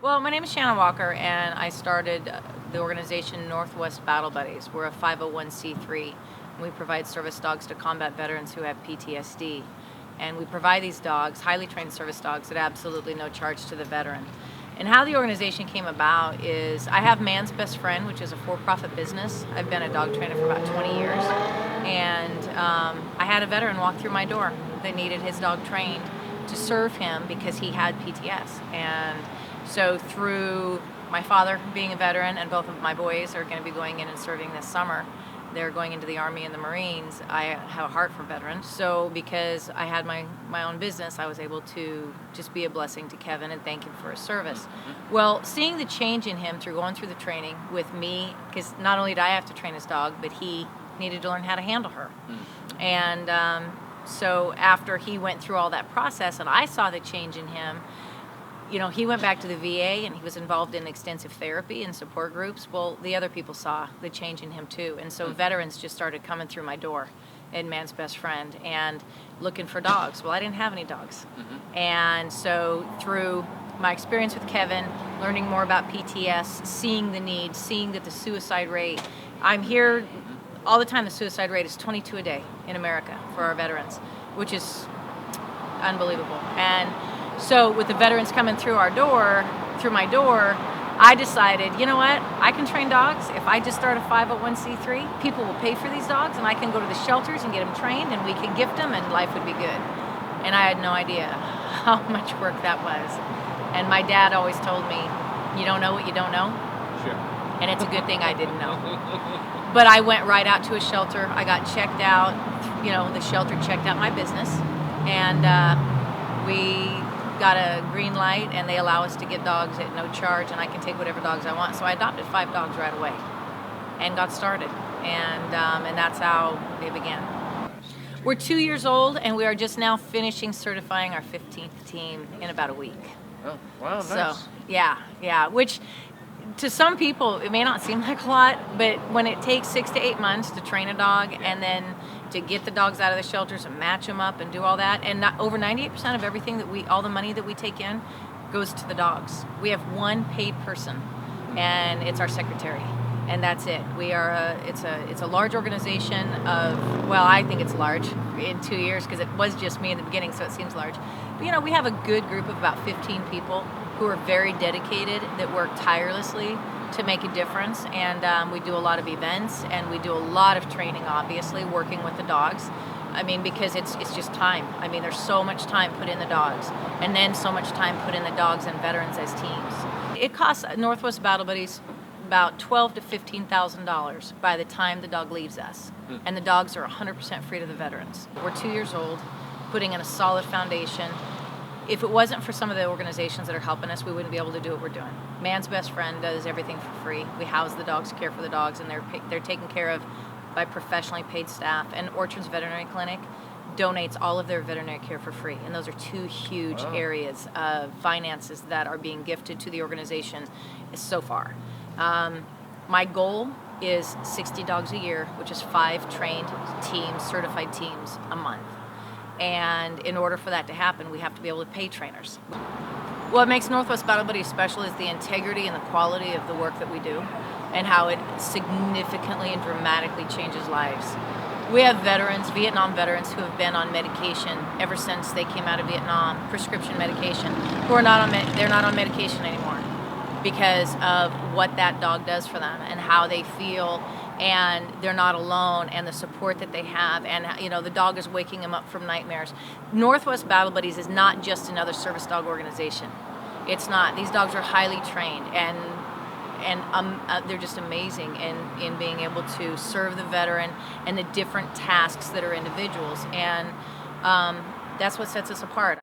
Well, my name is Shannon Walker, and I started the organization Northwest Battle Buddies. We're a 501c3. We provide service dogs to combat veterans who have PTSD. And we provide these dogs, highly trained service dogs, at absolutely no charge to the veteran. And how the organization came about is I have Man's Best Friend, which is a for-profit business. I've been a dog trainer for about 20 years. And I had a veteran walk through my door that needed his dog trained to serve him because he had PTS. And so through my father being a veteran, and both of my boys are going to be going in and serving this summer, they're going into the Army and the Marines. I have a heart for veterans. So because I had my own business, I was able to just be a blessing to Kevin and thank him for his service. Well, seeing the change in him through going through the training with me, because not only did I have to train his dog, but he needed to learn how to handle her. And so after he went through all that process and I saw the change in him, you know, he went back to the VA and he was involved in extensive therapy and support groups. Well, the other people saw the change in him too. And so veterans just started coming through my door in Man's Best Friend and looking for dogs. Well, I didn't have any dogs. And so through my experience with Kevin, learning more about PTS, seeing the need, seeing that the suicide rate, I'm here all the time, the suicide rate is 22 a day in America for our veterans, which is unbelievable. And so with the veterans coming through my door, I decided, you know what, I can train dogs. If I just start a 501c3, people will pay for these dogs and I can go to the shelters and get them trained and we can gift them and life would be good. And I had no idea how much work that was. And my dad always told me, you don't know what you don't know. Sure. And it's a good thing I didn't know. But I went right out to a shelter. I got checked out. You know, the shelter checked out my business. And we got a green light, and they allow us to get dogs at no charge, and I can take whatever dogs I want. So I adopted 5 dogs right away and got started. And that's how it began. We're 2 years old, and we are just now finishing certifying our 15th team in about a week. Oh, wow, nice. So, yeah, which to some people it may not seem like a lot, but when it takes 6 to 8 months to train a dog and then to get the dogs out of the shelters and match them up and do all that, and over 98% of everything all the money that we take in goes to the dogs. We have one paid person, and it's our secretary, and that's it. We are it's a large organization of, well, I think it's large in 2 years because it was just me in the beginning, so it seems large. But you know, we have a good group of about 15 people who are very dedicated, that work tirelessly to make a difference, and we do a lot of events, and we do a lot of training, obviously, working with the dogs. I mean, because it's just time. I mean, there's so much time put in the dogs, and then so much time put in the dogs and veterans as teams. It costs Northwest Battle Buddies about $12,000 to $15,000 by the time the dog leaves us, and the dogs are 100% free to the veterans. We're 2 years old, putting in a solid foundation. If it wasn't for some of the organizations that are helping us, we wouldn't be able to do what we're doing. Man's Best Friend does everything for free. We house the dogs, care for the dogs, and they're taken care of by professionally paid staff. And Orchards Veterinary Clinic donates all of their veterinary care for free. And those are 2 huge areas of finances that are being gifted to the organization so far. My goal is 60 dogs a year, which is 5 trained teams, certified teams a month. And in order for that to happen, we have to be able to pay trainers. What makes Northwest Battle Buddies special is the integrity and the quality of the work that we do and how it significantly and dramatically changes lives. We have veterans, Vietnam veterans, who have been on medication ever since they came out of Vietnam, prescription medication, who are not on medication anymore because of what that dog does for them and how they feel, and they're not alone, and the support that they have, and you know, the dog is waking them up from nightmares. Northwest Battle Buddies is not just another service dog organization. It's not. These dogs are highly trained, and they're just amazing in being able to serve the veteran and the different tasks that are individuals, and that's what sets us apart.